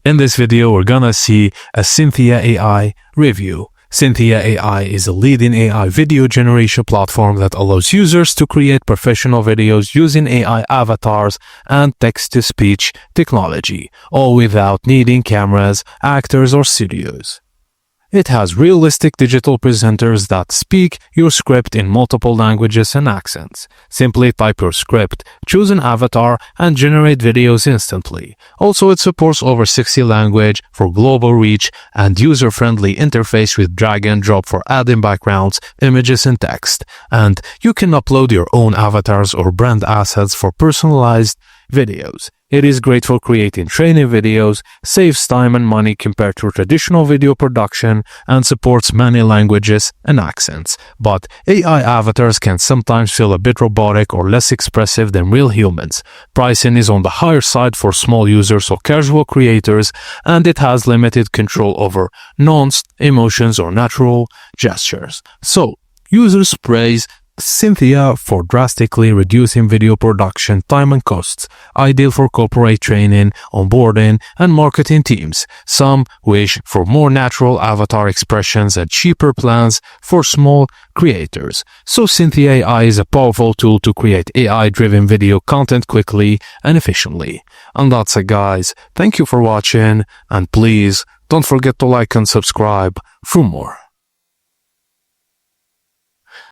In this video, we're gonna see a Synthesia AI review. Synthesia AI is a leading AI video generation platform that allows users to create professional videos using AI avatars and text-to-speech technology, all without needing cameras, actors, or studios. It has realistic digital presenters that speak your script in multiple languages and accents. Simply type your script, choose an avatar, and generate videos instantly. Also, it supports over 60 languages for global reach and user-friendly interface with drag and drop for adding backgrounds, images, and text. And you can upload your own avatars or brand assets for personalized videos. It is great for creating training videos, saves time and money compared to traditional video production, and supports many languages and accents. But AI avatars can sometimes feel a bit robotic or less expressive than real humans. Pricing is on the higher side for small users or casual creators, and it has limited control over nuanced emotions or natural gestures. So, users praise Synthesia for drastically reducing video production time and costs, ideal for corporate training, onboarding, and marketing teams. Some wish for more natural avatar expressions and cheaper plans for small creators. So Synthesia AI is a powerful tool to create AI-driven video content quickly and efficiently. And that's it, guys. Thank you for watching, and please don't forget to like and subscribe for more.